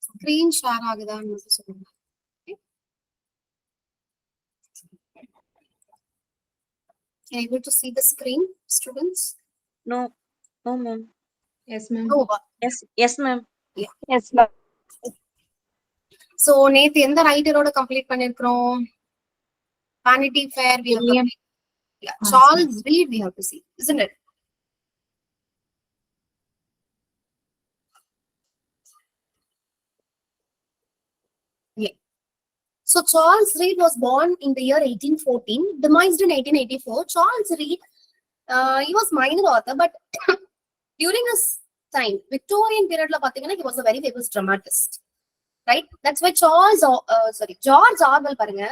Screen share ஆகுதான்னு சொல்லுங்க. Are you able to see the screen, students? No, no, ma'am. Yes, ma'am. No. Yes, ma'am. Yeah. Yes, ma'am. So நேத்து எந்த ரைட்டரோட complete பண்ணிருக்கோம்? Vanity Fair we have William. yeah. Charles Reed we have to see, isn't it? Yeah. So Charles Reed was born in the year 1814, demised in 1884. Charles Reed, he was minor author, but during his time, Victorian period la pathina, he was a very famous dramatist, right? That's why George Orwell parunga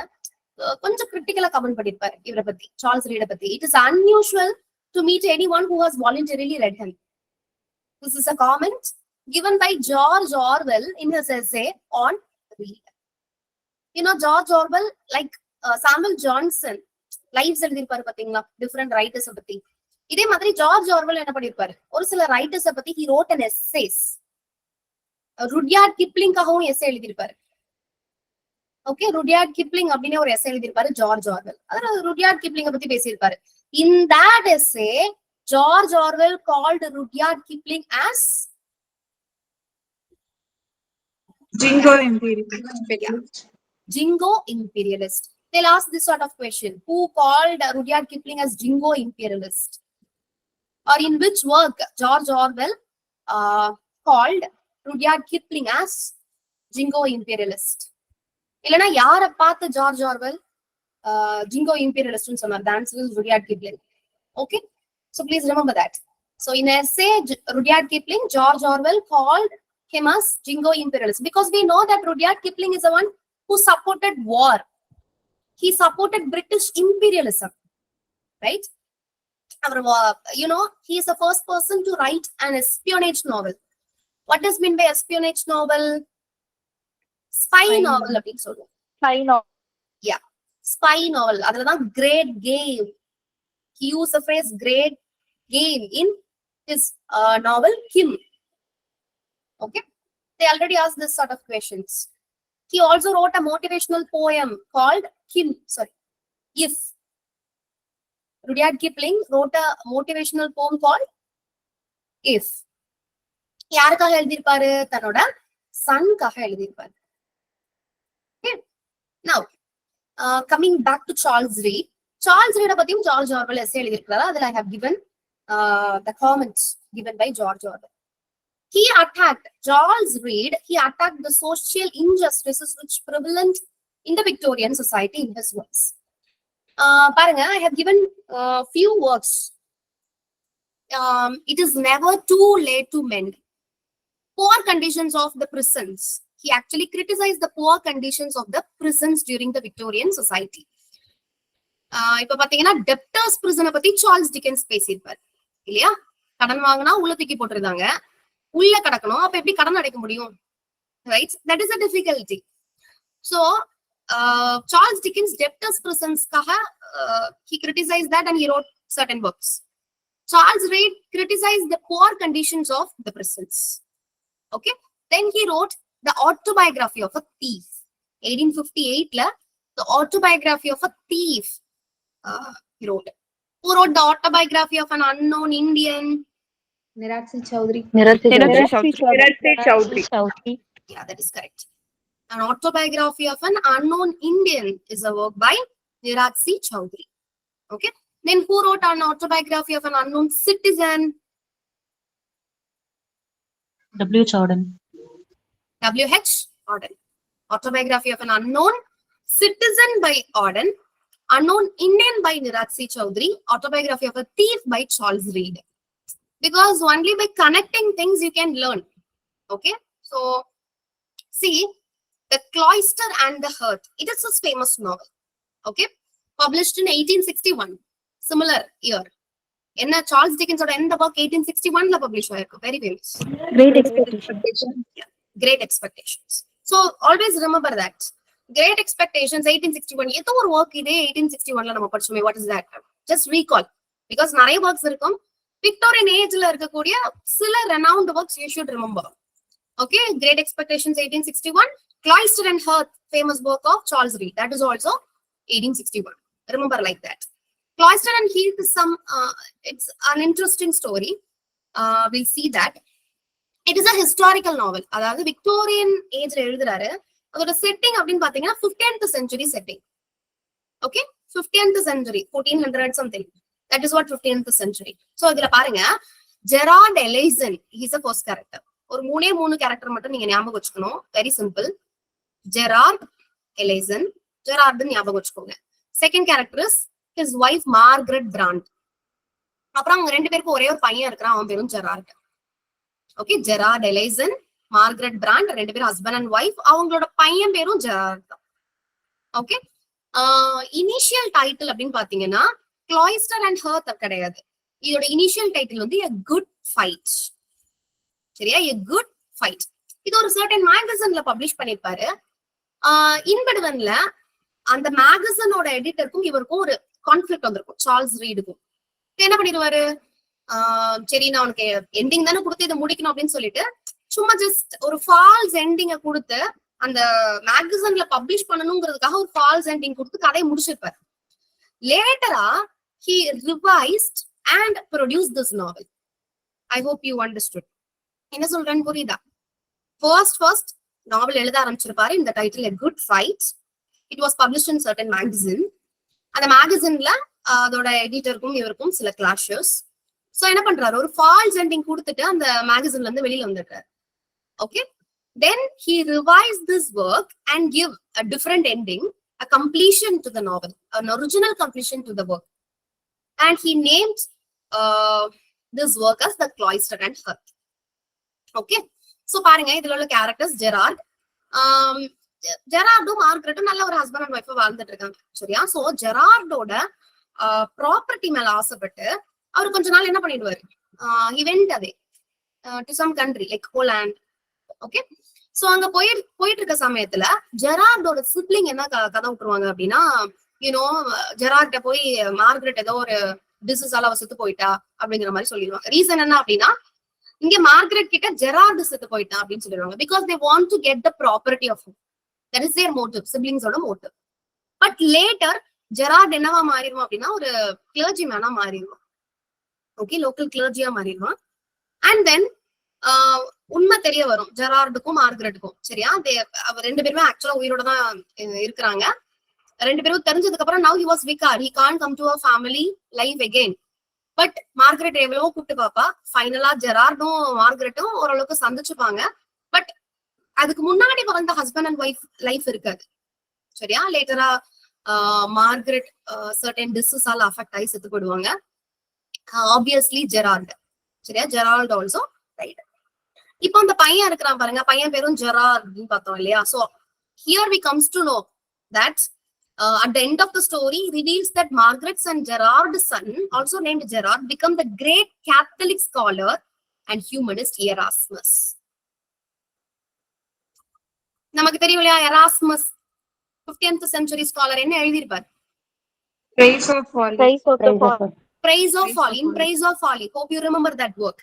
konja critically comment pannirparu ivara patti, Charles Reed patti. It is unusual to meet anyone who has voluntarily read him. This is a comment given by George Orwell in his essay on Reed. You know, George Orwell, like Samuel Johnson, lives எழுதிருப்பாரு பாத்தீங்களா, different writers பத்தி. இதே மாதிரி George Orwell என்ன பண்ணிருப்பாரு, ஒரு சில writers பத்தி he wrote an essays. Rudyard கிப்ளிங்காகவும் எஸ்ஸே எழுதிருப்பாரு. ஓகே, ருட்யார்ட் கிப்ளிங் அப்படின்னு ஒரு எஸ்ஸே எழுதிருப்பாரு ஜார்ஜ் ஆர்வெல். அதாவது ருட்யார்ட் கிப்ளிங்க பத்தி பேசியிருப்பாரு. In that essay, George Orwell called Rudyard Kipling as Jingo imperialist. Jingo imperialist. They'll ask this sort of question: who called Rudyard Kipling as Jingo imperialist? Or in which work George Orwell called Rudyard Kipling as Jingo imperialist? Illana yara paathu George Orwell Jingo imperialist nu sonar? The answer is Rudyard Kipling. Okay, so please remember that. So in essay Rudyard Kipling, George Orwell called him as Jingo imperialist because we know that Rudyard Kipling is the one who supported war. He supported British imperialism, right? You know, he is the first person to write an espionage novel. What does mean by espionage novel? Spy novel. Spy novel. Yeah, spy novel. Adala great game. He used the phrase great game in his novel Kim. Okay, they already asked this sort of questions. He also wrote a motivational poem called If. Rudyard Kipling wrote a motivational poem called If. யாருக்காக எழுதியிருப்பாரு? தன்னோட சன்காக எழுதியிருப்பாரு. Okay. Now, coming back to Charles Reed. Charles Reed பத்தியும் George Orwell essay எழுதியிருக்கிறாரு. அதில் I have given the comments given by George Orwell. He attacked, Charles Reed, he attacked the social injustices which prevalent in the Victorian society in his works. Paranga, I have given few works. It is never too late to mend. Poor conditions of the prisons. He actually criticized the poor conditions of the prisons during the Victorian society. இப்ப பாத்தீங்கன்னா debtors பிரிசனை பத்தி Charles Dickens பேசியிருப்பார் இல்லையா? கடன் வாங்கினா உள்ள தூக்கி போட்டுருந்தாங்க, உள்ள கடக்கணும், அப்ப எப்படி கடன் அடைக்க முடியும், right? That is a difficulty. So Charles Dickens debtors prisons kaha he criticized that and he wrote certain books. Charles Reed criticized the poor conditions of the prisons. Okay, then he wrote the autobiography of a thief. 1858 la the autobiography of a thief he wrote. Who wrote the autobiography of an unknown Indian? Niratsi Chowdhury. Yeah, that is correct. An autobiography of an unknown Indian is a work by Niratsi Chowdhury. Okay. Then who wrote an autobiography of an unknown citizen? W. Chowden. W.H. Auden. Autobiography of an unknown citizen by Auden. Unknown Indian by Niratsi Chowdhury. Autobiography of a thief by Charles Reed. Because only by connecting things you can learn. Okay. So, see, The Cloister and the Hearth. It is a famous novel. Okay. Published in 1861. Similar year. In Charles Dickens or in the book 1861 la published. Very famous. Great Expectations. Yeah. Great Expectations. So always remember that. Great Expectations 1861. ஏதோ ஒரு work இதே 1861 ல நம்ம படிச்சோமே. What is that? Just recall. Because நிறைய works இருக்கும். Victorian Age ல இருக்கக்கூடிய சில renowned works you should remember. Okay, Great Expectations 1861. Cloister and Hearth, famous work of Charles Reed. That is also 1861. Remember like that. Cloister and Heath is it's an interesting story. We'll see that. It is a historical novel. அதாவது Victorian ஏஜ்ல எழுதுறாரு. அதோட setting அப்படின்னு பாத்தீங்கன்னா 15th century setting. Okay, 15th century, 1400 something. That is what 15th century. So இதுல பாருங்க, Gerard எலைசன், he is a first character. ஒரு மூணு கேரக்டர் மட்டும் நீங்க ஞாபகம் வச்சுக்கணும். Very simple. ஜெரார்ட் எலைசன், ஜெரார்ட் ஞாபகம் வச்சுக்கோங்க. Second character is his wife Margaret brand. அப்புறம் அவங்க ரெண்டு பேருக்கும் ஒரே ஒரு பையன் இருக்கிறான், அவன் பேரும் Gerard. Okay, Gerard Ellison, Margaret Bronte, ரெண்டு பேரும் ஹஸ்பண்ட் அண்ட் ஒய்ஃப். அவங்களோட பையன் பேரும் ஜெரார்ட் தான். ஓகே, இனிஷியல் டைட்டில் அப்படின்னு பாத்தீங்கன்னா கிளாய்ஸ்டர் அண்ட் ஹர்த் கிடையாது. இதோட இனிஷியல் டைட்டில் வந்து a good fight. சரியா, a good fight. இது ஒரு சர்டன் மேகசின்ல பப்ளிஷ் பண்ணிருப்பாரு. இன்படுவன்ல அந்த மேகசினோட எடிட்டருக்கும் இவருக்கும் ஒரு கான்ஃபிளிக்ட் வந்திருக்கும், சார்ல்ஸ் ரீடுக்கும். என்ன பண்ணிடுவாரு, சரி நான் உனக்கு எண்டிங் தானே கொடுத்து இதை முடிக்கணும் அப்படின்னு சொல்லிட்டு சும்மா ஜஸ்ட் ஒரு ஃபால்ஸ் எண்டிங்க கொடுத்து அந்த மேகசின்ல பப்ளிஷ் பண்ணணுங்கிறதுக்காக ஒரு ஃபால்ஸ் எண்டிங் கொடுத்து கதையை முடிச்சிருப்பாரு. லேட்டரா he revised and produced this novel. I hope you understood. என்ன சொல்றேன்னு புரியுதா? ஃபர்ஸ்ட் நாவல் எழுத ஆரம்பிச்சிருப்பாரு. இந்த title A Good Fight. It was published in certain magazine. அந்த மேகசின்ல அதோட எடிட்டருக்கும் இவருக்கும் சில கிளாஷஸ். சோ என்ன பண்றாரு, ஒரு ஃபால்ஸ் எண்டிங் கொடுத்துட்டு அந்த மேகசின்ல இருந்து வெளியில வந்துட்டாரு. Okay, then he revised this work and give a different ending, a completion to the novel, an original completion to the work, and he named this work as The Cloister and Hearth. Okay, so பாருங்க இதுல உள்ள characters Gerard, ஜெரார்டும் மார்கரெட்டும் நல்ல ஒரு husband and ஒய்ஃபா வாழ்ந்துட்டு இருக்காங்க. சரியா, so ஜெரார்டோட property மேல ஆசைப்பட்டு அவர் கொஞ்ச நாள் என்ன பண்ணிடுவாரு, he went away to some country like Holland. Okay, so அங்க போயிட்டு இருக்க சமயத்துல ஜெரார்டோட சிப்ளிங் என்ன கதை விட்டுருவாங்க அப்படின்னா, யூனோ ஜெரார்ட்ட போய் மார்கரெட் ஏதோ ஒரு டிசீஸால அவ செத்து போயிட்டா அப்படிங்கிற மாதிரி சொல்லிடுவாங்க. ரீசன் என்ன அப்படின்னா, இங்க மார்கரெட் கிட்ட ஜெரார்டு செத்து போயிட்டான் அப்படின்னு சொல்லிடுவாங்க. Because they want to get the property of him. That is their motive, சிப்ளிங்ஸோட மோட்டிவ். பட் லேட்டர் ஜெரார்ட் என்னவா மாறிடுவான் அப்படின்னா ஒரு கிளர்ஜி மேனா மாறிடுவான். ஓகே, லோக்கல் கிளர்ஜியா மாறிடுவான். அண்ட் தென் உண்மை தெரிய வரும் ஜெரார்டுக்கும் மார்கரெட்டுக்கும். சரியா, ரெண்டு பேருமே ஆக்சுவலா உயிரோட தான் இருக்கிறாங்க. ரெண்டு பேரும் தெரிஞ்சதுக்கு அப்புறம் now he was vicar, he can't come to a family life again. But Margaret எவ்வளவோ கூப்பிட்டு பாப்பா. ஃபைனலா ஜெரார்டும் மார்கரெட்டும் ஓரளவுக்கு சந்திச்சுப்பாங்க. பட் அதுக்கு முன்னாடி வந்த ஹஸ்பண்ட் அண்ட் ஒய்ஃப் லைஃப் இருக்காது. சரியா, லேட்டரா மார்கரெட் சர்டன் டிசீஸால அஃபெக்ட் ஆகி செத்து போடுவாங்க. Obviously Gerard. சரியா, ஜெரார்ட் ஆல்சோ ரைட். இப்போ அந்த பையன் இருக்கிறான் பாருங்க, பையன் பேரும் ஜெரார்ட்னு பார்த்தோம் இல்லையா. So here we comes to know that at the end of the story reveals that Margaret's and Gerard's son, also named Gerard, become the great Catholic scholar and humanist Erasmus. நமக்கு தெரியும் இல்லையா, எராஸ்மஸ் 15th century scholar என்ன எழுதியிருப்பார்? Praise of Folly. Praise of Folly. In Praise of Folly. Hope you remember that work.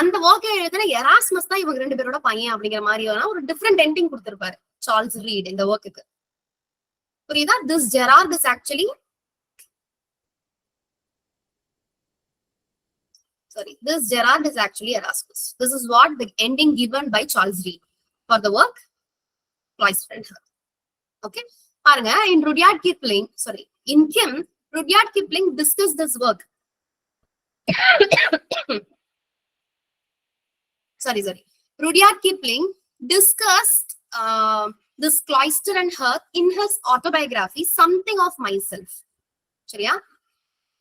அந்த ஒர்க்கை எழுதுன Erasmus தான் இவங்க ரெண்டு பேரோட பையன் அப்படிங்கிற மாதிரி ஒரு டிஃப்ரெண்ட் எண்டிங் கொடுத்திருப்பாரு சார்ல்ஸ் ரீட் இந்த ஒர்க்குக்கு. புரியுதா? This Gerard is actually this Gerard is actually Erasmus. This is what the ending given by Charles Reed for the work Cloister and Hearth. Okay, பாருங்க, in Rudyard Kipling, in Kim, Rudyard Kipling discussed this work. Rudyard Kipling discussed this Cloister and Hearth in his autobiography Something of Myself. சரியா,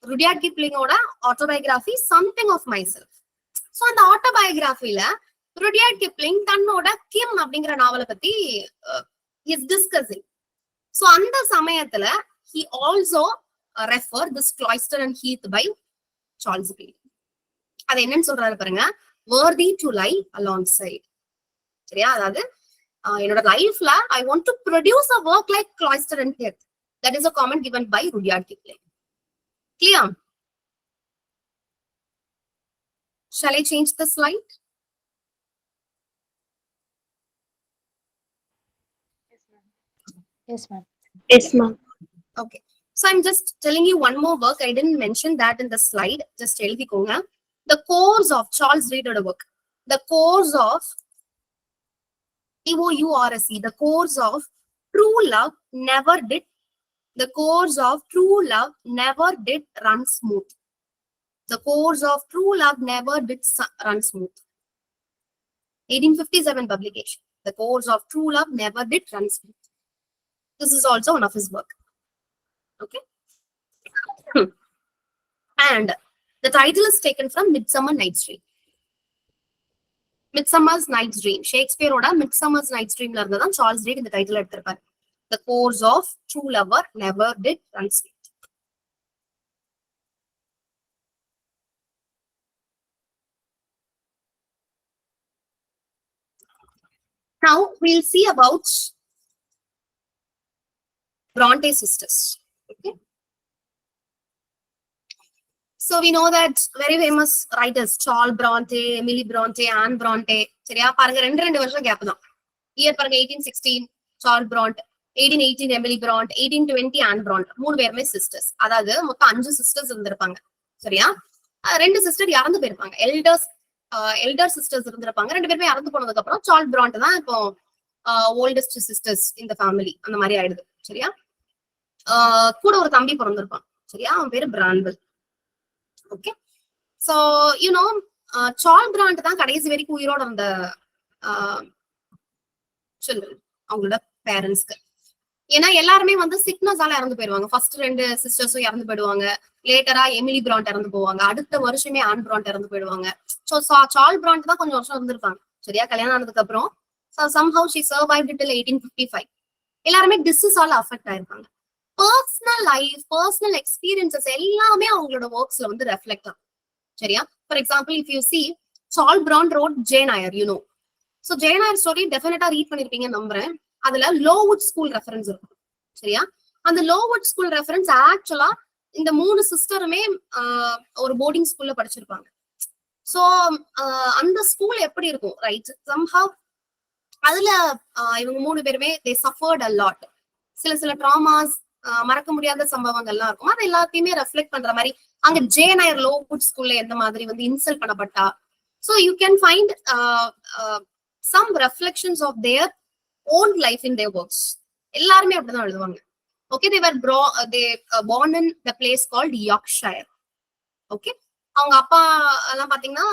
Rudyard கிப்லிங்கோட autobiography Something of Myself. So அந்த ஆட்டோபயோகிராஃபில Rudyard Kipling தன்னோட கிம் அப்படிங்கிற நாவலை பத்தி is discussing. So அந்த சமயத்துல he also referred this Cloister and Heath by Charles Reed. அது என்னன்னு சொல்றாரு பாருங்க, worthy to lie alongside. சரியா, அதாவது என்னோட லைஃப்ல I want to produce a work like Cloister and Hearth. That is a comment given by Rudyard Kipling. Clear? Shall I change the slide? Yes, ma'am. Yes, ma'am. Okay. So I'm just telling you one more work. I didn't mention that in the slide. Just எழுதிக்கோங்க. The course of Charles Reed work. The course of TOURSE. The course of true love never did. The course of true love never did run smooth. The course of true love never did run smooth. 1857 publication. The course of true love never did run smooth. This is also one of his work. Okay. And the title is taken from Midsummer Night's Dream. Midsummer's Night's Dream. Shakespeare oda Midsummer's Night's Dream la irundha Charles Reed இந்த title எடுத்திருப்பாரு. The course of true lover never did run smooth. Now we'll see about Bronte sisters. Okay. So we know that very famous writers, Charles Bronte, Emily Bronte, Anne Bronte. சரியா பாருங்க ரெண்டு வருஷம் gap தான். Year பாருங்க 1816 Charles Bronte, 1818 Emily Bronte, 1820 Anne Bronte. மூணு பேருமே sisters. அதாவது மொத்தம் 5 சிஸ்டர்ஸ் இருந்திருப்பாங்க. சரியா? ரெண்டு சிஸ்டர் இறந்து போயிருப்பாங்க. எல்டர் சிஸ்டர்ஸ் இருந்திருப்பாங்க. ரெண்டு பேருமே இறந்து போனதுக்கு அப்புறம் சார்ல்ஸ் பிராண்ட் தான் இப்போ ஓல்டஸ்ட் சிஸ்டர்ஸ் இந்த ஃபேமிலி அந்த மாதிரி ஆயிடுது. சரியா? கூட ஒரு தம்பி பிறந்திருப்பான். சரியா? அவன் பேரு Branwell. Okay. So you know Charles Bronte தான் கடைசி வரைக்கும் உயிரோட இருந்த சில்ட்ரன் அவங்களோட பேரண்ட்ஸ்க்கு. ஏன்னா எல்லாருமே வந்து சிக்னஸால இறந்து போயிடுவாங்க. ஃபர்ஸ்ட் 2 சிஸ்டர்ஸும் இறந்து போயிடுவாங்க. லேட்டரா எமிலி பிராண்ட் இறந்து போவாங்க. அடுத்த வருஷமே ஆன் பிராண்ட் இறந்து போயிடுவாங்க. சோ சார்ல்ஸ் பிராண்ட் தான் கொஞ்சம் வருஷம் இருந்திருப்பாங்க. சரியா? கல்யாணம் ஆனதுக்கு அப்புறம் somehow she survived till 1855. எல்லாருமே டிசீஸால அஃபெக்ட் ஆயிருப்பாங்க. பர்சனல் லைஃப், பர்சனல் எக்ஸ்பீரியன்சஸ் எல்லாமே அவங்களோட ஒர்க்ஸ்ல வந்து ரெஃப்ளெக்ட் ஆகும். சரியா? For example if you see Charles Bronte wrote Jane Eyre, you know. So Jane Eyre story டெஃபினட்டா ரீட் பண்ணிருப்பீங்க நம்புறேன். அதுல லோவுட் ஸ்கூல் ரெஃபரன்ஸ் இருக்கும். சரியா? அந்த லோவுட் ஸ்கூல் ரெஃபரன்ஸ் ஆக்சுவலா இந்த 3 சிஸ்டருமே ஒரு போர்டிங் ஸ்கூல்ல படிச்சிருப்பாங்க. சோ அந்த ஸ்கூல் எப்படி இருக்கும், ரைட்? சம்ஹவ் அதுல இவங்க 3 பேருமே they suffered a lot. சில ட்ராமாஸ், மறக்க முடியாத சம்பவங்கள்லாம் இருக்கும். அது எல்லாத்தையுமே ரெஃப்ளெக்ட் பண்ற மாதிரி அங்க ஜேன் ஐயர் லோவுட் ஸ்கூல்ல எந்த மாதிரி வந்து இன்சல்ட் பண்ணப்பட்டா. So you can find some reflections of their own life in their works. எல்லாருமே அப்படிதான் எழுதுவாங்க. Okay, they were born in the place called Yorkshire. Okay, அவங்க அப்பா எல்லாம் பாத்தீங்கன்னா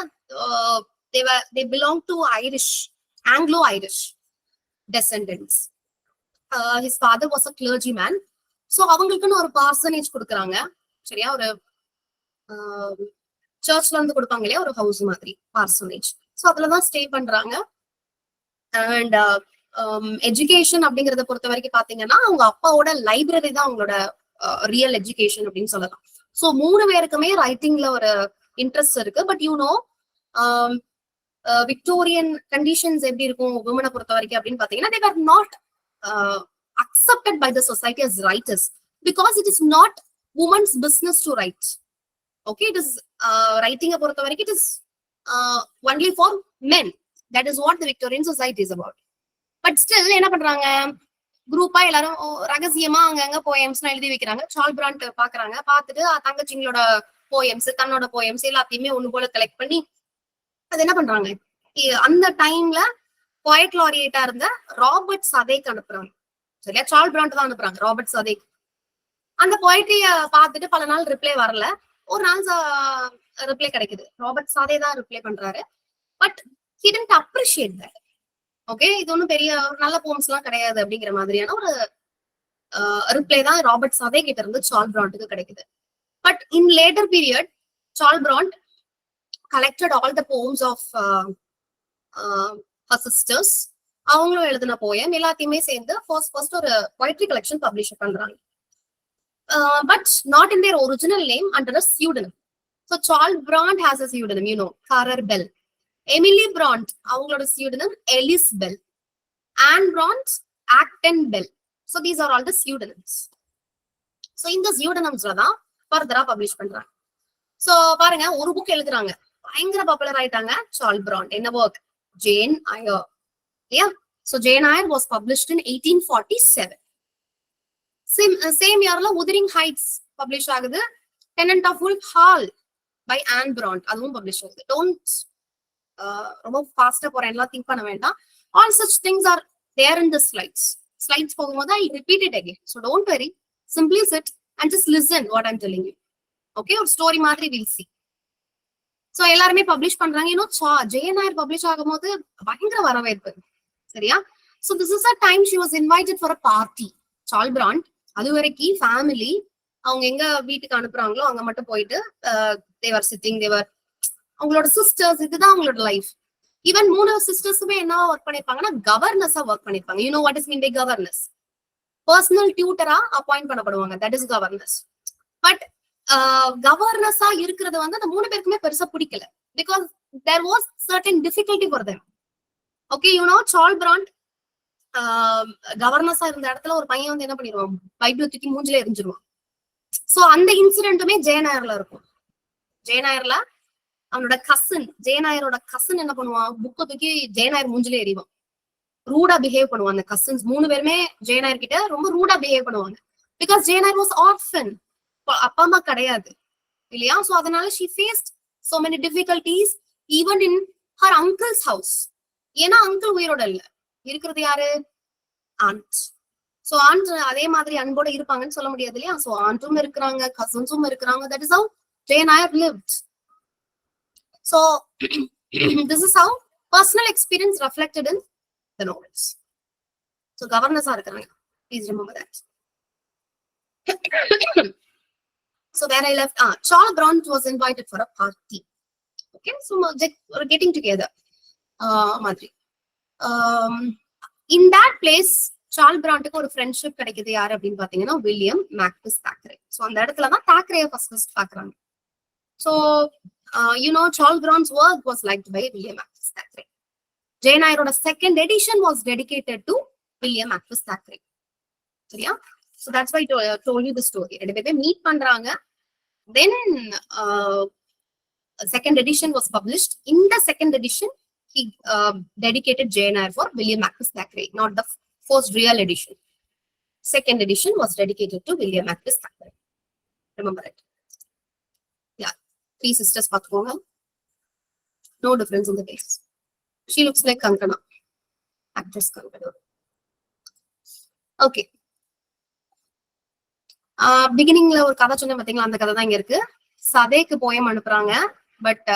they belong to Anglo-Irish descendants. His father was a clergyman. So அவங்களுக்குன்னு ஒரு parsonage கொடுக்குறாங்க. சரியா? ஒரு சர்ச்ல இருந்து கொடுப்பாங்க இல்லையா, ஒரு ஹவுஸ் மாதிரி parsonage. சோ அதுலதான் ஸ்டே பண்றாங்க. அண்ட் எஜுகேஷன் அப்படிங்கறத பொறுத்த வரைக்கும் பாத்தீங்கன்னா அவங்க அப்பாவோட லைப்ரரி தான் அவங்களோட ரியல் எஜுகேஷன் அப்படின்னு சொல்லலாம். சோ 3 பேருக்குமே ரைட்டிங்ல ஒரு இன்ட்ரெஸ்ட் இருக்கு. But you know Victorian conditions எப்படி இருக்கும் விமனை பொறுத்த வரைக்கும் அப்படின்னு பாத்தீங்கன்னா they were not accepted by the society as writers because it is not women's business to write. Okay, it is writing பொறுத்த வரைக்கும் it is only for men. That is what the Victorian society is about. But still என்ன பண்றாங்க, குரூப்பா எல்லாரும் ரகசியமா அங்கங்க poems எழுதி வைக்கிறாங்க. சார்ல்ஸ் பிராண்ட் பாக்குறாங்க. பார்த்துட்டு தங்கச்சிங்களோட போயம்ஸ், தன்னோட போயம்ஸ் எல்லாத்தையுமே ஒண்ணு போல கலெக்ட் பண்ணி அது என்ன பண்றாங்க, அந்த டைம்ல போயட் லாரியேட்டா இருந்த ராபர்ட் சதேக் அனுப்புறாங்க. சரியா? சார்ல்ஸ் பிராண்ட் தான் அனுப்புறாங்க ராபர்ட் சதேக். அந்த போயட்ரிய பார்த்துட்டு பல நாள் ரிப்ளை வரல. ஒரு நாள் ரிப்ளை கிடைக்குது. ராபர்ட் சதே தான் ரிப்ளை பண்றாரு. But he didn't appreciate that. Okay, இது ஒன்னும் பெரிய நல்ல போம்ஸ் எல்லாம் கிடையாது அப்படிங்கிற மாதிரியான ஒரு ரிப்ளை தான் ராபர்ட் சதே கிட்ட இருந்து சார்ல்ஸ் பிராண்ட்க்கு கிடைக்குது. But in later period Charles brand collected all the poems of her sisters. அவங்களும் எழுதின போயம் எல்லாத்தையுமே சேர்ந்து ஃபர்ஸ்ட் ஒரு poetry collection பப்ளிஷ் பண்றாங்க. But not in their original name, under a pseudonym. So Charles Brant has a pseudonym, you know, Carrer Bell. Emily Brant, அவங்களோட pseudonym Ellis Bell. Anne Brant, Acton Bell. So these are all the pseudonyms. So இந்த pseudonyms தான் further publish பண்றாங்க. So பாருங்க, ஒரு book எழுதுறாங்க, பயங்கர popular ஆயிட்டாங்க Charles Bronte. என்ன work? Jane Eyre. Yeah. So Jane Eyre was published in 1847. Same இயர்ல உதிரிங் ஹைட்ஸ் பப்ளிஷ் ஆகுது. Tenant of Wildfell Hall by Anne Bronte அதுவும் பப்ளிஷ் ஆகுது. டோன்ட் ரொம்ப ஃபாஸ்டா போறேன்லாம் திங்க் பண்ண வேண்டாம். All such things are there in the slides போகும்போது I repeat it again. So don't worry, simply sit and just listen what I'm telling you. Okay, ஒரு story மாதிரி வில் சி. சோ எல்லாருமே publish பண்றாங்க. ஜெயநாயர் publish ஆகும்போது பயங்கர வரவேற்பு. சரியா? So this is a time she was invited for a party. Charles brand அது வரைக்கும் ஃபேமிலி அவங்க எங்க வீட்டுக்கு அனுப்புறாங்களோ அங்க மட்டும் போயிட்டு தேவர் சிட்டிங், தேவர் அவங்களோட சிஸ்டர்ஸ், இதுதான் அவங்களோட லைஃப். ஈவன் 3 சிஸ்டர்ஸுமே என்ன ஒர்க் பண்ணிருப்பாங்கன்னா கவர்னஸா ஒர்க் பண்ணிருப்பாங்க. You know what is mean by governess? Personal டியூட்டரா அப்பாயிண்ட் பண்ணப்படுவாங்க. That is governess. பட் கவர்னஸா இருக்கிறது வந்து அந்த 3 பேருக்குமே பெருசா பிடிக்கல. Because there was certain difficulty for them. Okay, Charles Bronte கவர்னஸா இருந்த இடத்துல ஒரு பையன் வந்து என்ன பண்ணிடுவான், பைபிள் தூக்கி மூஞ்சில எரிஞ்சிருவான். சோ அந்த இன்சிடென்ட்டுமே ஜெயநாயர்ல இருக்கும். ஜெயநாயர்ல அவனோட கசின், ஜெயநாயரோட கசின் என்ன பண்ணுவான், புக்கை தூக்கி ஜெயநாயர் மூஞ்சில எறிவான். ரூடா பிஹேவ் பண்ணுவாங்க. கசின்ஸ் 3 பேருமே ஜெயநாயர் கிட்ட ரொம்ப ரூடா பிஹேவ் பண்ணுவாங்க. பிகாஸ் ஜெயநாயர் வாஸ் ஆர்ஃபன், அப்பா அம்மா கிடையாது இல்லையா? சோ அதனால she faced so many difficulties even in her uncle's house. ஏன்னா அங்கிள் உயிரோட இல்ல, இருக்கிறது யாரு? ஆண்ட். சோ ஆண்ட் அதே மாதிரி அன்போட இருப்பாங்கன்னு சொல்ல முடியாது இல்லையா? சோ ஆண்டும் இருக்கிறாங்க, கசின்ஸும் இருக்கிறாங்க. That is how Jayanair lived. So this is how personal experience reflected in the novels. So governors are இருக்கிறாங்க. Please remember that. So where I left, Charles Bront was invited for a party. Okay, so we're getting together. Madri. In that place, Charles Bront ஒரு friendship கிடைக்குது. யாரு அப்படின்னு பாத்தீங்கன்னா William மேக்பிஸ் Thackeray. So அந்த இடத்துல தான் தாக்கரேயை ஃபர்ஸ்ட் பாக்குறாங்க. So Charles Bront's work was liked by William Mackfish Thackeray. ஜெயநாயரோட second edition was dedicated to William Mackfish Thackeray. சரியா? So that's why I told you the story. ரெண்டு பேருமே மீட் பண்றாங்க. Then second edition was published. In the second edition, he dedicated Jayanair for William Mackfish Thackeray, not the first real edition. Second edition was dedicated to William Mackfish Thackeray. Remember it. Yeah, 3 sisters pathkonga. No difference in the face. She looks like Kankana, actress Kankana. Okay. பிகினிங்ல ஒரு கதை சொன்ன பாத்தீங்களா, அந்த கதை தான் இங்க இருக்கு. சதேக்கு poem அனுப்புறாங்க. பட்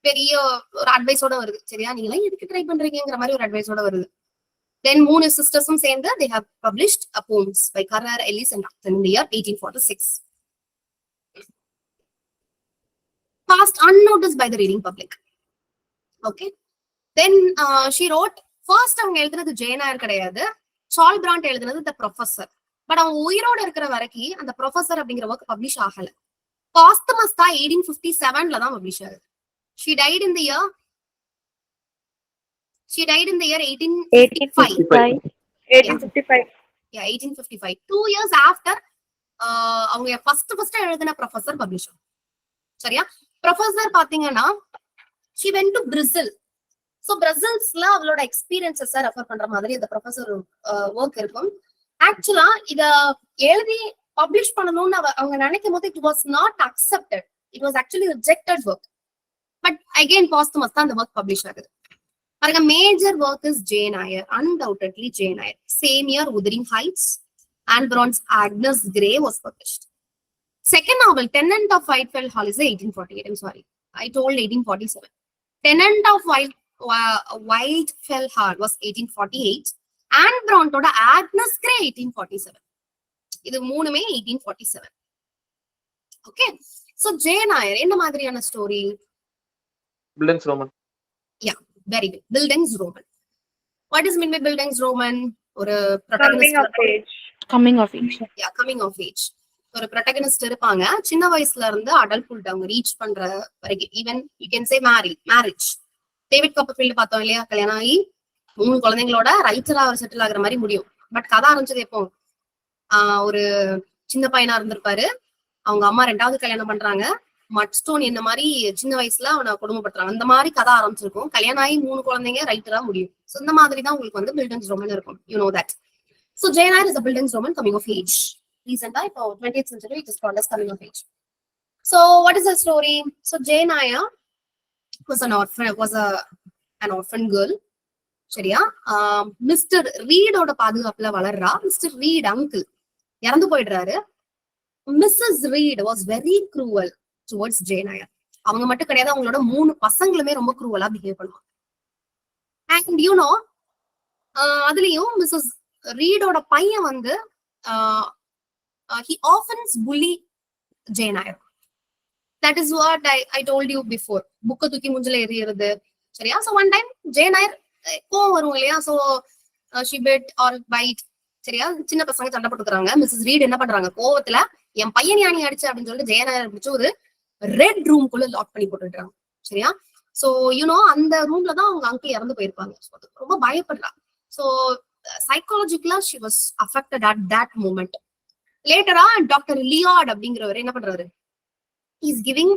பெரிய ஒரு அட்வைஸோட வருது. சரியா? நீங்க எதுக்கு ட்ரை பண்றீங்கிற மாதிரி ஒரு அட்வைஸோட வருது. தென் 3 சிஸ்டர்ஸும் சேர்ந்து they have published a poems by Carrara, Ellis and Upton in the year 1846. Passed unnoticed by the reading public. Okay. Then she wrote, first அவங்க எழுதுனது ஜெயநாயர் கிடையாது, சார்ல் பிராண்ட் எழுதுனது த ப்ரொஃபசர். பட் அவங்க உயிரோட இருக்கிற வரைக்கும் அந்த ப்ரொஃபசர் அப்படிங்கிற ஒர்க் பப்ளிஷ் ஆகல. பாஸ்தமஸா 1857ல தான் பப்ளிஷ் ஆகுது. She died in the year 1855. 1855. Yeah, 1855. 2 years after அவங்க ஃபர்ஸ்ட் எழுதின ப்ரொஃபசர் பப்ளிஷ் ஆகும். சரியா? ப்ரொஃபசர் பாத்தீங்கன்னா she went to Brazil. So பிரசில்ஸ்ல அவளோட எக்ஸ்பீரியன்ஸஸ் ரெஃபர் பண்ற மாதிரி இந்த ப்ரொஃபசர் ஒர்க் இருக்கும். ஆக்சுவலா இத எழுதி பப்ளிஷ் பண்ணணும்னு அவங்க நினைக்கும் போது it was not accepted. It was actually rejected work. But again posthumous தான் அந்த ஒர்க் பப்ளிஷ் ஆகுது. பாருங்க, major work is Jane Eyre, undoubtedly Jane Eyre. Same year Wuthering Heights and Bronte's Agnes Grey was published. Second novel tenant of Wildfell Hall is 1848. I'm sorry, I told 1847. Tenant of Whitefell Hall was 1848. And Brontோட Agnes Grey 1847. இது மூணுமே 1847. Okay. So Jayanair என்ன மாதிரியான story? Bildungs Roman. Yeah, very good. Bildungs Roman. What is mean by Bildungs Roman? ஒரு Coming of age. Coming of age. Yeah, coming of age. ஒரு protagonist இருப்பாங்க. சின்ன வயசுல இருந்து அடல்ட்ஹுட் அவங்க ரீச் பண்ற வரைக்கும். Even you can say marriage. David Copperfield பார்த்தோம் இல்லையா? கல்யாணம் ஆகி 3 குழந்தைங்களோட ரைட்டரா அவர் செட்டில் ஆகுற மாதிரி முடியும். பட் கதை ஆரம்பிச்சது எப்போ? ஒரு சின்ன பையனா இருந்திருப்பாரு. அவங்க அம்மா 2வது கல்யாணம் பண்றாங்க. மட் ஸ்டோன் என்ன மாதிரி சின்ன வயசுல அவனை கொடுமைப்படுத்துறாங்க. அந்த மாதிரி கதை ஆரம்பிச்சிருக்கும். கல்யாணம் ஆகி 3 குழந்தைங்க ரைட்டரா முடியும். ஸோ இந்த மாதிரி தான் உங்களுக்கு வந்து பில்டன்ஸ் ரோமன் இருக்கும். You know that. So Jane Eyre is a buildings woman coming of age. Recent time for 20th century, it is called as coming of age. So what is the story? So Jane Eyre was an orphan girl. சரியா? Mr ரீடோட பாதுகாப்புல வளர்றா. Mr Reed uncle இறந்து போயிடுறாரு. Mrs Reed was very cruel towards Jane Eyre. அவங்க மட்டும் கிடையாது, அவங்களோட 3 பசங்களுமே ரொம்ப க்ரூவலா பிஹேவ் பண்ணுவாங்க. அண்ட் யூனோ அதுலயும் மிஸ்ஸஸ் ரீடோட பையன் வந்து he often bully Jane Eyre. That is what I told you before. புக்க தூக்கி முஞ்சில எறியறது. சரியா? So one time Jane Eyre கோவம் வரும் இல்லையா? So she bit or bite. சரியா? சின்ன பசங்க சண்டை போட்டுக்கிறாங்க. மிஸ்ஸஸ் ரீட் என்ன பண்றாங்க, கோவத்துல என் பையன் யானி அடிச்சு அப்படின்னு சொல்லிட்டு ஜேன் ஐயர் பிடிச்சு ஒரு ரெட் ரூம்குள்ள லாக் பண்ணி போட்டுட்டாங்க. சரியா? சோ யூனோ அந்த ரூம்ல தான் அவங்க அங்கிள் இறந்து போயிருப்பாங்க. ரொம்ப பயப்படுறா. சோ சைக்காலஜிக்கலா she was affected at that moment. லேட்டரா டாக்டர் லியார்ட் அப்படிங்கிறவர் என்ன பண்றாரு, he is giving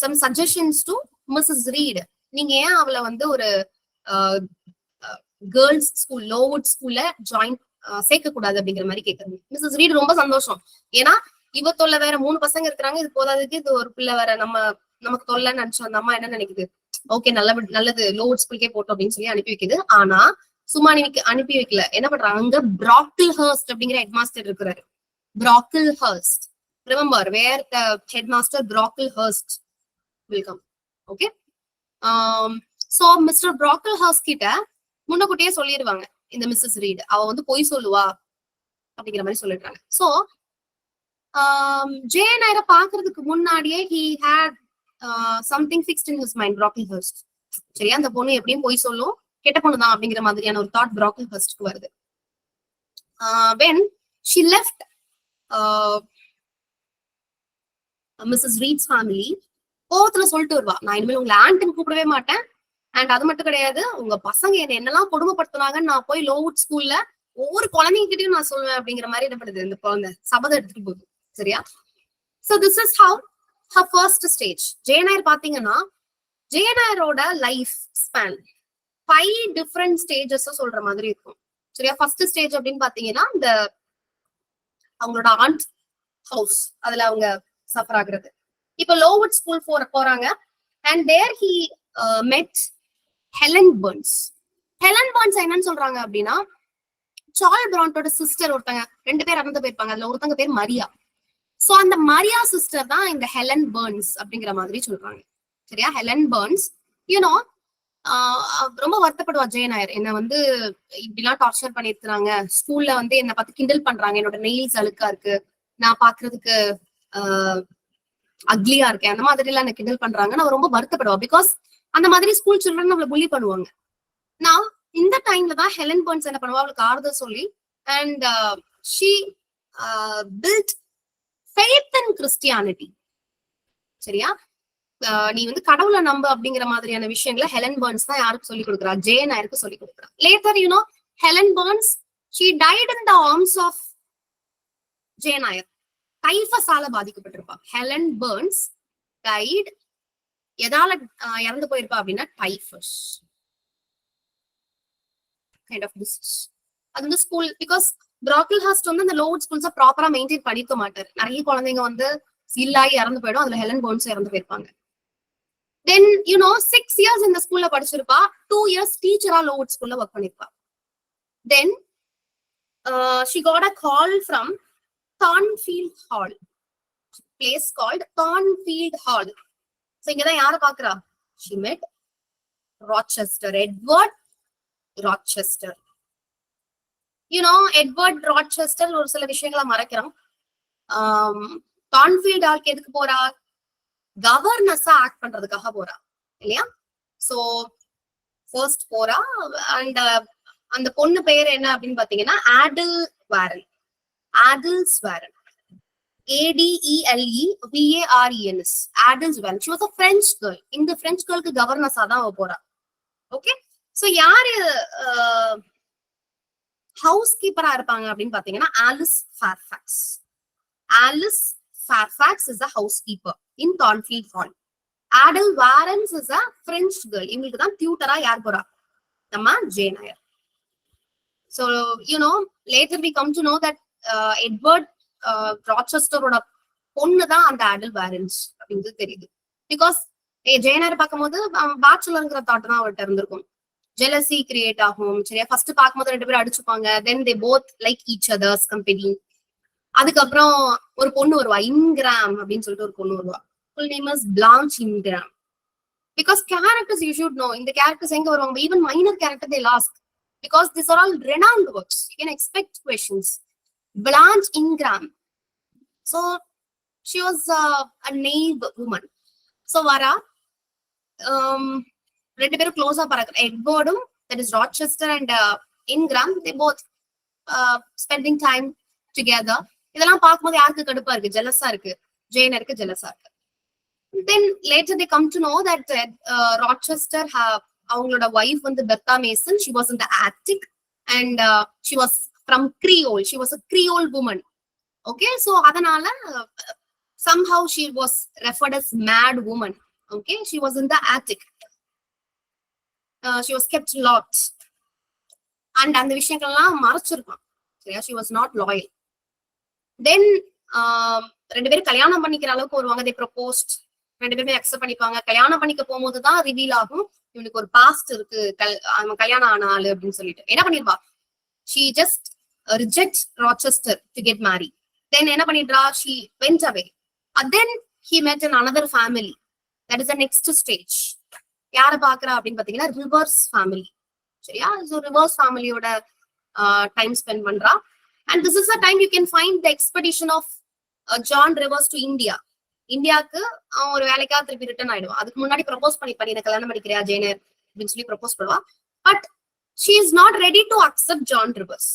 some suggestions to Mrs. Reed. நீங்க ஏன் அவளை வந்து ஒரு கேர்ள்ஸ் ஸ்கூல், லோவுட் ஸ்கூல்ல ஜாயின் சேர்க்க கூடாது அப்படிங்கிற மாதிரி கேக்குறாங்க. மிஸ்ஸஸ் ரீட் ரொம்ப சந்தோஷம். ஏன்னா இவ தொல்லை வேற 3 பசங்க இருக்கிறாங்க, இது போதாதுக்கு இது ஒரு பிள்ளை வேற, நமக்கு தொல்லைன்னு நினைச்சோம். அந்த அம்மா என்ன நினைக்குது, ஓகே நல்லது லோவுட் ஸ்கூலுக்கே போட்டோம் அப்படின்னு சொல்லி அனுப்பி வைக்குது. ஆனா சும்மா அனுப்பி வைக்கல, என்ன பண்றாங்க, அங்க பிராக்கிள் ஹர்ஸ்ட் அப்படிங்கிற ஹெட் மாஸ்டர் இருக்கிறாரு. Brocklehurst, remember where the head master Brocklehurst will come. Okay. So mister Brocklehurst கிட்ட முன்னக்கூட்டியே சொல்லிடுவாங்க, இந்த மிஸ்ஸஸ் ரீட் அவ வந்து பொய் சொல்லுவா அப்படிங்கிற மாதிரி சொல்லிடுறாங்க. சோ ஜேன் ஐயரை பாக்குறதுக்கு முன்னாடியே he had something fixed in his mind, Brocklehurst. சரியா? அந்த பொண்ணு எப்படியும் பொய் சொல்லும், கெட்ட பொண்ணுதான் அப்படிங்கிற மாதிரியான ஒரு தாட் பிராக்கிள் ஹர்ஸ்ட்க்கு வருது. when she left Mrs Reed's family, கோவத்துல சொல்லிட்டு வருவா, நான் இனிமேல் உங்களை ஆண்ட்னு கூப்பிடவே மாட்டேன். அண்ட் அது மட்டும் கிடையாது, உங்க பசங்க என்னெல்லாம் கொடுமைப்படுத்துனாங்கன்னு நான் போய் லோவுட் ஸ்கூல்ல ஒவ்வொரு குழந்தைங்கிட்டையும் நான் சொல்லுவேன் அப்படிங்கிற மாதிரி என்ன பண்ணுது இந்த குழந்தை சபதம் எடுத்துட்டு போகுது. சரியா? So this is how her first stage. Jane Eyre பாத்தீங்கன்னா ஜேன் ஐயரோட லைஃப் ஸ்பேன் 5 டிஃப்ரெண்ட் ஸ்டேஜஸ் சொல்ற மாதிரி இருக்கும். சரியா? ஃபர்ஸ்ட் ஸ்டேஜ் அப்படின்னு பாத்தீங்கன்னா இந்த அவங்களோட ஆண்ட் ஹவுஸ், அதுல அவங்க சஃபர் ஆகுறது. இப்ப லோவுட் ஸ்கூல் போறாங்க. And there he met Helen Burns. Helen Burns என்னன்னு சொல்றாங்க அப்படின்னா, சார்ல் பிராண்டோட சிஸ்டர் ஒருத்தங்க, 2 பேர் இறந்து போயிருப்பாங்க. அதுல ஒருத்தங்க பேர் மரியா. சோ அந்த மரியா சிஸ்டர் தான் இந்த ஹெலன் பர்ன்ஸ் அப்படிங்கிற மாதிரி சொல்றாங்க. சரியா? ஹெலன் பர்ன்ஸ் யூனோ ரொம்ப வருத்தப்படுவா ஜேன் ஐயர், என்ன வந்து இப்படிலாம் டார்ச்சர் பண்ணிருக்காங்க, ஸ்கூல்ல வந்து என்ன பார்த்து கிண்டல் பண்றாங்க, என்னோட நெயில்ஸ் அழுக்கா இருக்கு, நான் பாக்குறதுக்கு அக்லியா இருக்கேன், அந்த மாதிரி எல்லாம் என்ன கிண்டல் பண்றாங்க. நான் ரொம்ப வருத்தப்படுவா. பிகாஸ் அந்த மாதிரி ஸ்கூல் சில்ட்ரன் நம்மள புள்ளி பண்ணுவாங்க. நான் இந்த டைம்ல தான் ஹெலன் பர்ன்ஸ் என்ன பண்ணுவா, அவளுக்கு ஆறுதல் சொல்லி and she built faith in Christianity. சரியா? நீ வந்து கடவுளை நம்ப அப்படிங்கிற மாதிரியான விஷயங்களை ஹெலன் பர்ன்ஸ் தான் யாருக்கு சொல்லி கொடுக்குறா, ஜேன் ஐயருக்கு சொல்லி கொடுக்குறா. லேட்டர் you know Helen Burns she died in the arms of Jane Eyre. டைஃபஸால பாதிக்கப்பட்டிருப்பா. ஹெலன் பர்ன்ஸ் டைட் எதால இறந்து போயிருப்பா அப்படின்னா டைஃபஸ் கைண்ட் ஆஃப் டிசீஸ். அது வந்து ஸ்கூல், பிகாஸ் பிராக்கிள் ஹர்ஸ்ட் வந்து அந்த லோவுட் ஸ்கூல்ஸை ப்ராப்பரா மெயின்டைன் பண்ணிக்க மாட்டாரு. நிறைய குழந்தைங்க வந்து இல்லாகி இறந்து போயிடும். அதுல ஹெலன் பர்ன்ஸ் இறந்து போயிருப்பாங்க. தென் யூனோ 6 இயர்ஸ் இந்த ஸ்கூல்ல படிச்சிருப்பா. 2 இயர்ஸ் டீச்சரா லோவுட் ஸ்கூல்ல ஒர்க் பண்ணிருப்பா. Then she got a call from Thornfield Hall, place called Thornfield Hall. So இங்கதான் யார பாக்குறா, she met Rochester, Edward Rochester. You know, Edward Rochester ஒரு சில விஷயங்களை மறைக்கிறோம். Thornfield Hall எதுக்கு போறா, கவர்னஸா ஆக்ட் பண்றதுக்காக போறா இல்லையா? சோ ஃபர்ஸ்ட் போறா. அண்ட் அந்த பொண்ணு பேர் என்ன அப்படின்னு பாத்தீங்கன்னா Adele Varens. Adele's Varens, ADELEVARENS, Adele's Varens. She was a French girl. இந்த பிரெஞ்சு கேர்ளுக்கு கவர்னஸா தான் அவ போறா. ஓகே. சோ யாரு ஹவுஸ் கீப்பரா இருப்பாங்க அப்படின்னு பாத்தீங்கன்னா Alice Fairfax. Alice Fairfax is a housekeeper in Thornfield Hall. Adele Varens is a French girl. இவங்களுக்கு தான் டியூட்டரா யார் போறா, நம்ம Jane Eyre. So, later we come to know that Edward Rochester பொண்ணுதான் அந்த அடல் பேரண்ட்ஸ் அப்படின்றது தெரியுது. பிகாஸ் ஜெயனார் பார்க்கும்போது பேச்சுலர்ங்கிற தாட் தான் அவர்கிட்ட இருந்திருக்கும். ஜெலசி கிரியேட் ஆகும். சரியா, ஃபர்ஸ்ட் பார்க்கும்போது 2 பேரும் அடிச்சுப்பாங்க. Then they both like each others company. அதுக்கப்புறம் ஒரு பொண்ணு வருவா, இன்கிராம் அப்படின்னு சொல்லிட்டு ஒரு பொண்ணு வருவா. Full name is Blanche Ingram. Because characters you should know. In the characters, even minor character they'll ask. Because these are all renowned works. You can expect questions. Blanche Ingram. So, she was a naive woman. So, Vara, 2 பேரும் close up. Edward, that is Rochester, and Ingram, they both spending time together. இதெல்லாம் பார்க்கும்போது யாருக்கு கடுப்பா இருக்கு, ஜெலஸா இருக்கு, ஜெயனருக்கு ஜெலஸா இருக்கு. Then later they come to know that Rochester அவங்களோட wife வந்து Bertha Mason, she was in the attic, and she was from Creole. She was a Creole woman. Okay, so அதனால somehow she was referred as mad woman. Okay, she was in the attic. She was kept locked. And அந்த விஷயங்கள்லாம் மறைச்சிருப்பான். சரியா, she was not loyal. Then 2 பேரும் கல்யாணம் பண்ணிக்கிற அளவுக்கு வருவாங்க. they proposed. 2 பேருமே அக்செப்ட் பண்ணிப்பாங்க. கல்யாணம் பண்ணிக்க போகும்போதுதான் ரிவீல் ஆகும் இவனுக்கு ஒரு பாஸ்ட் இருக்கு, கல்யாணம் ஆன ஆளு அப்படின்னு சொல்லிட்டு. என்ன பண்ணிருவா, she just rejects Rochester to get married. Then என்ன பண்ணிடுறா, she went away. And then he met in another family. That is the next stage. யார பாக்குறா அப்படின்னு பாத்தீங்கன்னா ரிவர்ஸ் ஃபேமிலி. சரியா, so ரிவர்ஸ் ஃபேமிலியோட டைம் ஸ்பெண்ட் பண்றா. And this is the time you can find the expedition of John Rivers to India. இந்தியாவுக்கு அவன் ஒரு வேலைக்காக திருப்பி ரிட்டர்ன் ஆயிடுவான். அதுக்கு முன்னாடி ப்ரப்போஸ் பண்ணி எனக்கு கல்யாணம் பண்ணிக்கிறியா ஜெயனர் அப்படின்னு சொல்லி ப்ரப்போஸ் பண்ணுவா. But she is not ready to accept John Rivers.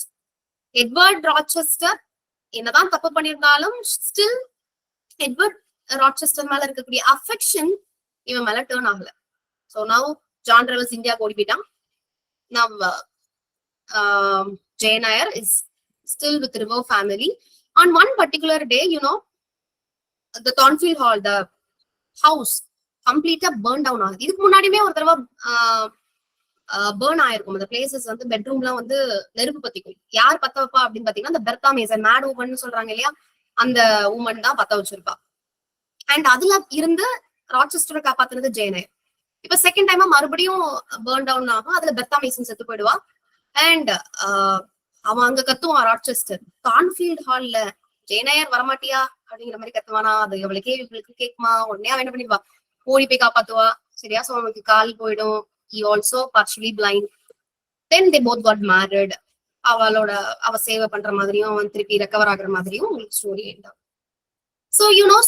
Edward Rochester என்னதான் தப்பு பண்ணியிருந்தாலும் ஸ்டில் எட்வர்ட் ராச்செஸ்டர் மேல இருக்கக்கூடிய அஃபெக்ஷன் இவன் மேல டேர்ன் ஆகல. ஸோ நவ் ஜான் ரிவர்ஸ் இந்தியாவுக்கு ஓடி போயிட்டான். Now Jane Eyre is still with River family. On one particular day, the Thornfield Hall, the house, completely burned down. இதுக்கு முன்னாடியுமே ஒரு தடவை burn ஆயிருக்கும். அந்த பிளேசஸ் வந்து பெட்ரூம்லாம் வந்து நெருப்பு பத்திக்கும். யார் பத்த வைப்பா அப்படின்னு பாத்தீங்கன்னா அந்த பெர்தா மேசன், மேட் உமன் சொல்றாங்க இல்லையா, அந்த உமன் தான் பத்த வச்சிருப்பா. அண்ட் அதுல இருந்து ராச்செஸ்டரை காப்பாத்துனது ஜெயநாயர். இப்ப செகண்ட் டைமா மறுபடியும் பர்ன் டவுன் ஆகும். அதுல பெர்தா மேசன் செத்து போயிடுவா. அண்ட் அவன் அங்க கத்துவான் ராச்செஸ்டர். தான்ஃபீல்ட் ஹால்ல ஜெயநாயர் வரமாட்டியா அப்படிங்கிற மாதிரி கத்துவானா. அது அவளுக்கே இவளுக்கு கேக்குமா. உடனே அவன் என்ன பண்ணிடுவா, ஓடி போய் காப்பாத்துவா. சரியா, சோ அவனுக்கு கால் போயிடும். He also partially blind. Then they both got married. அவ சேவை பண்ற மாதிரியும் அவன் திருப்பி ரெக்கவர் ஆகுற மாதிரியும் story end. So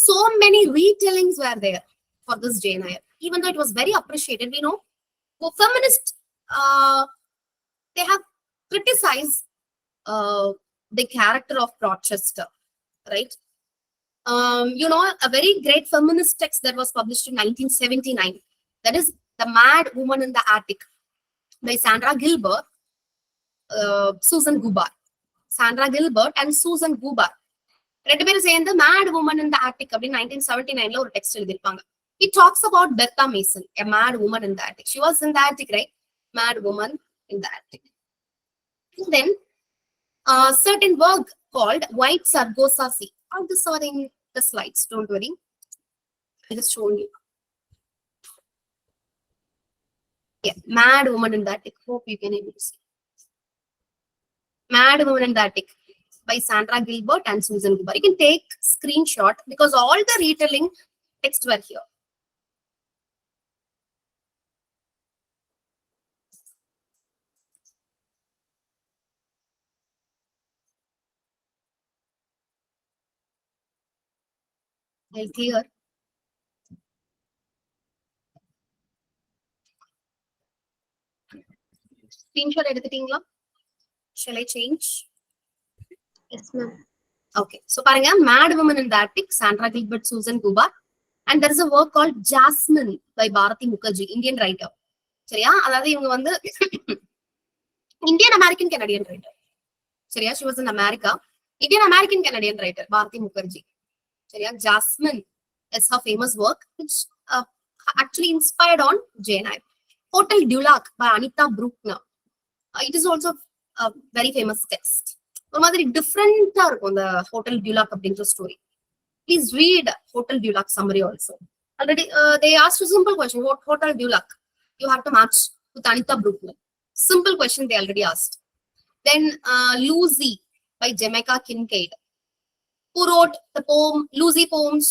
so many retellings were there for this Jainayar. Even though it was very appreciated, for feminists, they have criticized the character of Rochester, right? A very great feminist text that was published in 1979. That is The Mad Woman in the Attic by Sandra Gilbert, Susan Gubar. Sandra Gilbert and Susan Gubar. 2 பேரும் சேர்ந்து Mad Woman in the Attic அப்படின்னு 1979ல ஒரு text எழுதிருப்பாங்க. It talks about Bertha Mason, a mad woman in the attic. She was in the attic, right? Mad woman in the attic. And then certain work called White Sargassy. All this are in the slides, don't worry. I just showed you. Yeah, Mad Woman in the Attic. Hope you can able to see. Mad Woman in the Attic by Sandra Gilbert and Susan Gubar. You can take screenshot because all the retelling text were here. I'll clear. Screenshot எடுத்துட்டீங்களா? Shall I change? Yes, ma'am. Okay. So, பாருங்க, Mad Woman in the Attic, Sandra Gilbert, Susan Gubar. And there is a work called Jasmine by Bharati Mukherjee, Indian writer. சரியா, அதாவது இவங்க வந்து Indian American Canadian writer. சரியா, she was in America. Indian American Canadian writer, Bharati Mukherjee. சரியா, Jasmine is her famous work, which actually inspired on Jane Eyre. Hotel Dulac by Anita Bruckner. It is also a very famous text. ஒரு மாதிரி டிஃப்ரெண்டா இருக்கும் the hotel Dulac அப்படின்ற story. Please read hotel Dulac summary also. Already they asked a simple question. What hotel Dulac? You have to match with Anita Brookman. Simple question they already asked. Then Lucy by Jamaica Kincaid. Who wrote the poem Lucy Poems?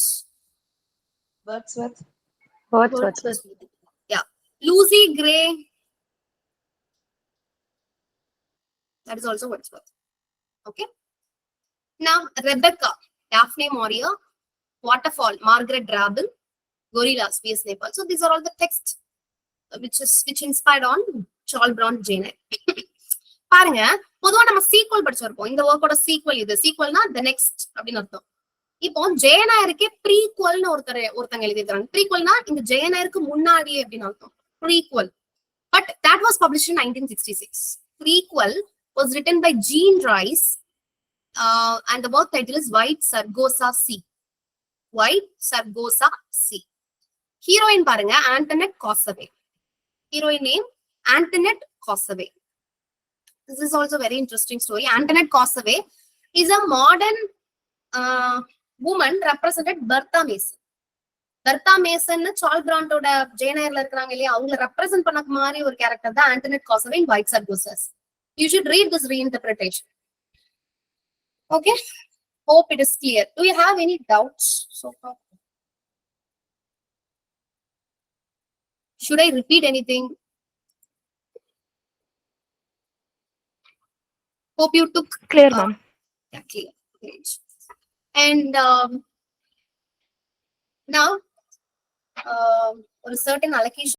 Wordsworth. Wordsworth. Yeah. Lucy Gray. That is also Wordsworth. Okay. Now Rebecca, Daphne Maurier, Waterfall, Margaret Drabble, Gorillas, V.S. Nepal. So these are all the texts which inspired on Charles Brown Jane. பாருங்க, பொதுவா நம்ம sequel படிச்சிருப்போம். இந்த ஒர்க்கோட sequel இது. சீக்வல்னா the next அப்படின்னு அர்த்தம். இப்போ ஜெயநாயருக்கே ப்ரீக்வல்னு ஒருத்தங்க எழுதிருக்காங்க. ப்ரீக்வல்னா இந்த ஜெயநாயருக்கு முன்னாடியே அப்படின்னு அர்த்தம். Prequel. But that was published in 1966. Prequel was written by Jean Rice and the work title is White Sargossa Sea. White Sargossa Sea. Heroine பாருங்க, Antoinette Cassaway. Heroine name, Antoinette Cassaway. This is also a very interesting story. Antoinette Cassaway is a modern woman represented Bertha Mason. Bertha Mason Charles பிராண்டோட ஜெயநாயர்ல இருக்காங்க இல்லையா, அவங்க represent பண்ண மாதிரி ஒரு character தான் Antoinette Cassaway in White Sargossa. You should read this reinterpretation. Okay, hope it is clear. Do you have any doubts so far? Should I repeat anything? Hope you took Clear, ma'am. Yeah, clear. Great. And now a certain allocation